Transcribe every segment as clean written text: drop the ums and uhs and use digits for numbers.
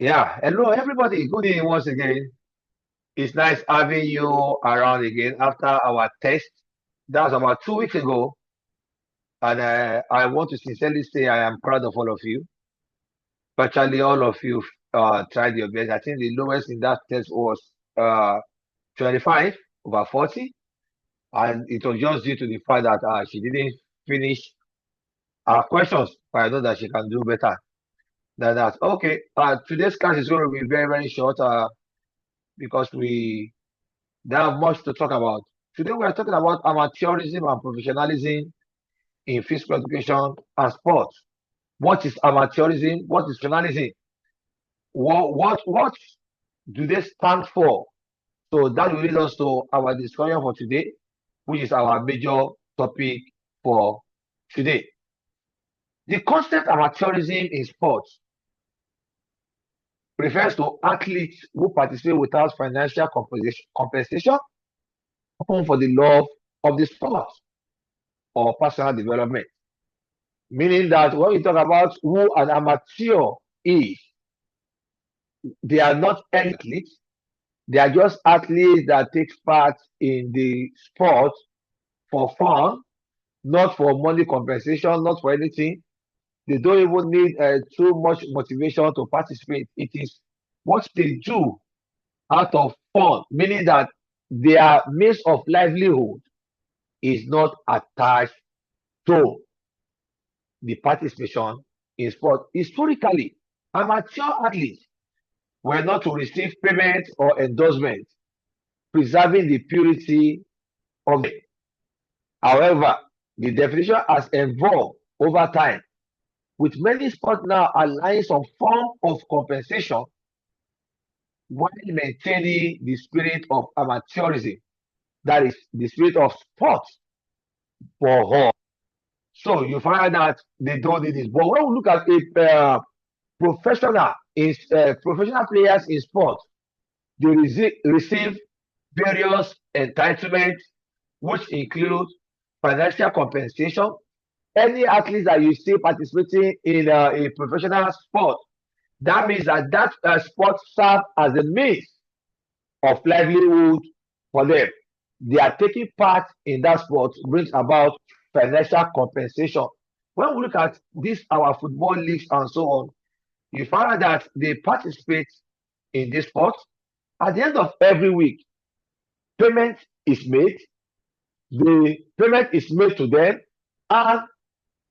Yeah, hello everybody. Good evening once again. It's nice having you around again after our test. That was about 2 weeks ago, and I want to sincerely say I am proud of all of you. Virtually all of you tried your best. I think the lowest in that test was uh, 25 over 40, and it was just due to the fact that she didn't finish our questions. But I know that she can do better than that. Okay, today's class is going to be very, very short because we don't have much to talk about. Today we are talking about amateurism and professionalism in physical education and sports. What is amateurism? What is professionalism? What do they stand for? So that will lead us to our discussion for today, which is our major topic for today. The concept amateurism in sports refers to athletes who participate without financial compensation, often for the love of the sport or personal development. Meaning that when we talk about who an amateur is, they are not athletes. They are just athletes that take part in the sport for fun, not for money compensation, not for anything. They don't even need too much motivation to participate. It is what they do out of fun, meaning that their means of livelihood is not attached to the participation in sport. Historically, amateur athletes were not to receive payment or endorsement, preserving the purity of it. However, the definition has evolved over time, with many sports now allowing some form of compensation while maintaining the spirit of amateurism, that is, the spirit of sport for all. So you find that they don't need this. But when we look at a professional players in sport, they receive various entitlements, which include financial compensation. Any athlete that you see participating in a professional sport, that means that sport serves as a means of livelihood for them. They are taking part in that sport brings about financial compensation. When we look at this, our football leagues and so on, you find out that they participate in this sport. At the end of every week, payment is made. The payment is made to them, and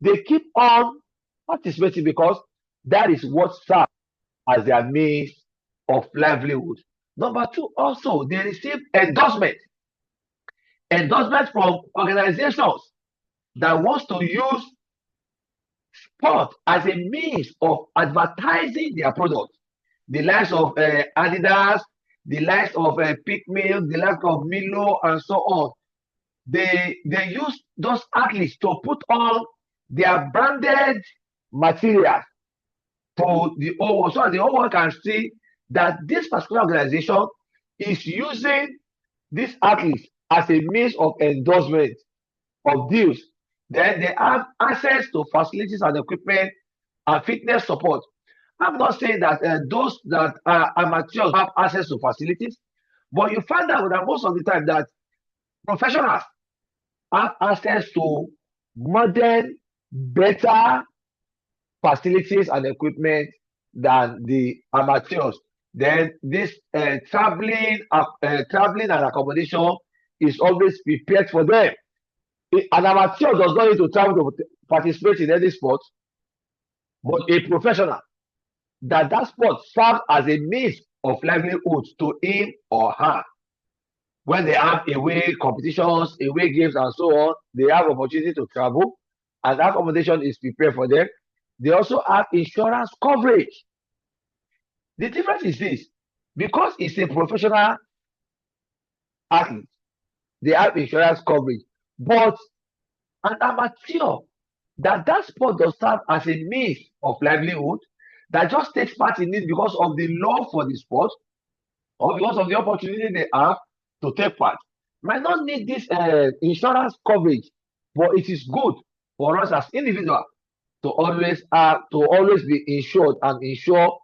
they keep on participating because that is what serves as their means of livelihood. Number two, also they receive endorsement from organizations that wants to use sport as a means of advertising their product. The likes of Adidas, the likes of Pickmill, the likes of Milo, and so on. They use those athletes to put on their branded materials to the whole world so that the whole world can see that this particular organization is using these athletes as a means of endorsement of deals. Then they have access to facilities and equipment and fitness support. I'm not saying that those that are amateurs have access to facilities, but you find out that most of the time that professionals have access to modern, better facilities and equipment than the amateurs. Then this traveling and accommodation is always prepared for them. An amateur does not need to travel to participate in any sport, but a professional that sport serves as a means of livelihood to him or her. When they have away competitions, away games, and so on, they have opportunity to travel, and that accommodation is prepared for them. They also have insurance coverage. The difference is this: because it's a professional athlete, they have insurance coverage, but an amateur that sport does serve as a means of livelihood that just takes part in it because of the love for the sport or because of the opportunity they have to take part might not need this insurance coverage, but it is good for us as individuals to always be insured and insure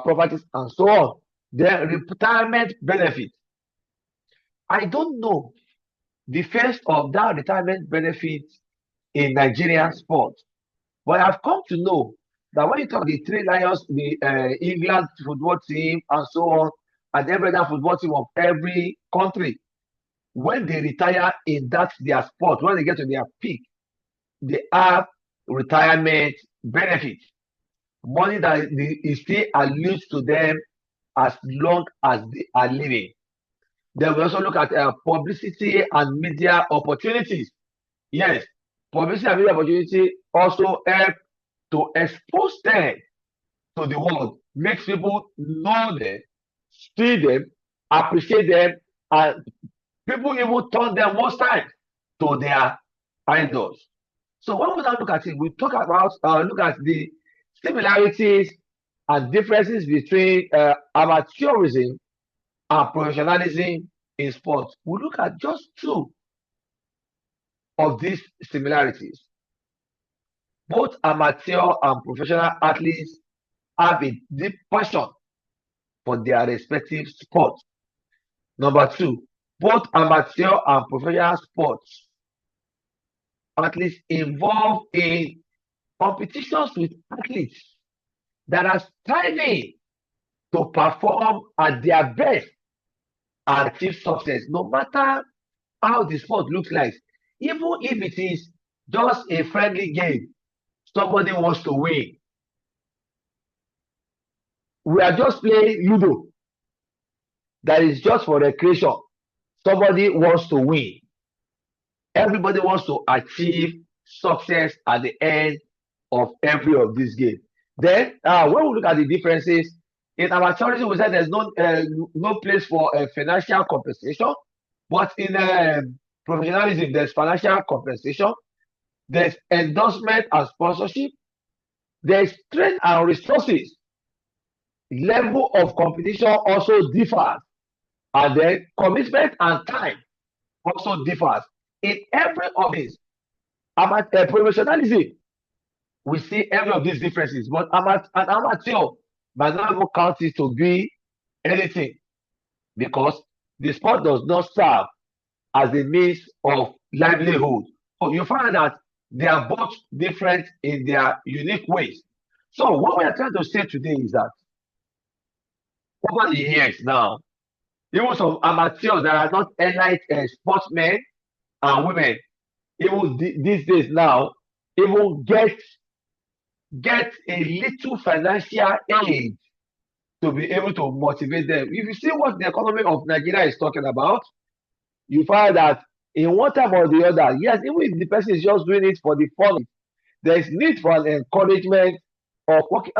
properties, and so on. Then retirement benefit. I don't know the first of that retirement benefit in Nigerian sport, but I've come to know that when you talk the Three Lions, the England football team, and so on, and every other football team of every country, when they retire in that their sport, when they get to their peak, they have retirement benefit, money that is still alludes to them as long as they are living. Then we also look at publicity and media opportunities. Yes, publicity and media opportunity also help to expose them to the world, makes people know them, see them, appreciate them, and people even turn them most times to their idols. So when we now look at it, we talk about look at the similarities and differences between amateurism and professionalism in sports. We look at just two of these similarities. Both amateur and professional athletes have a deep passion for their respective sports. Number two, both amateur and professional sports athletes involved in competitions with athletes that are striving to perform at their best and achieve success, no matter how the sport looks like. Even if it is just a friendly game, somebody wants to win. We are just playing Ludo. That is just for recreation. Somebody wants to win. Everybody wants to achieve success at the end of every of these games. Then, when we look at the differences, in our charity, we said there's no place for financial compensation, but in professionalism, there's financial compensation, there's endorsement and sponsorship, there's strength and resources. Level of competition also differs, and then commitment and time also differs. In every of these, professionalism, we see every of these differences, but an amateur might not even count it to be anything because the sport does not serve as a means of livelihood. So you find that they are both different in their unique ways. So what we are trying to say today is that over the years now, even some amateurs that are not elite sportsmen and women, even these days now, even get a little financial aid to be able to motivate them. If you see what the economy of Nigeria is talking about, you find that in one time or the other, yes, even if the person is just doing it for the fun, there is need for an encouragement of okay,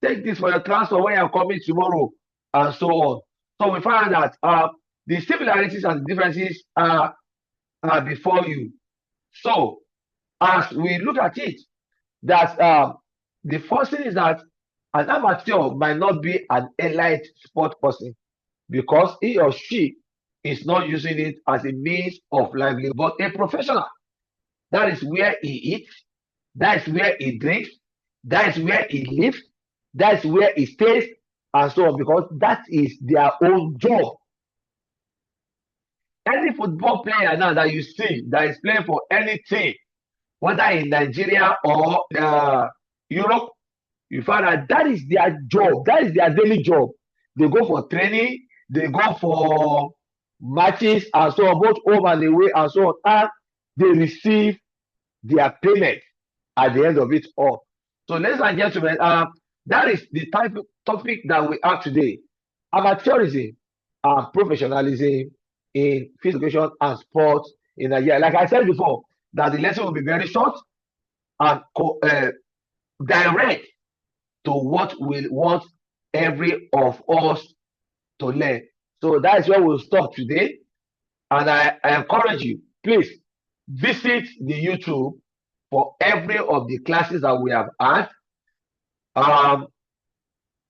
take this for your transfer when you're coming tomorrow, and so on. So we find that the similarities and the differences are before you. So as we look at it, that the first thing is that an amateur might not be an elite sport person because he or she is not using it as a means of livelihood. But a professional, that is where he eats, that is where he drinks, that is where he lives, that is where he stays, and so on, because that is their own job. Any football player now that you see that is playing for any team, whether in Nigeria or Europe, you find that that is their job, that is their daily job. They go for training, they go for matches, and so on, both home and away, and so on, and they receive their payment at the end of it all. So, ladies and gentlemen, that is the type of topic that we have today: amateurism and professionalism in physical education and sports in Nigeria. Like I said before, that the lesson will be very short and direct to what we want every of us to learn. So that is where we'll stop today. And I encourage you, please visit the YouTube for every of the classes that we have had.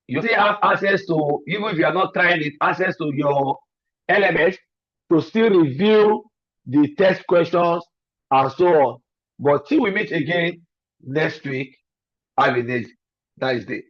You still have access to, even if you are not trying it, access to your LMS to still review the test questions and so on. But till we meet again next week, have a nice day.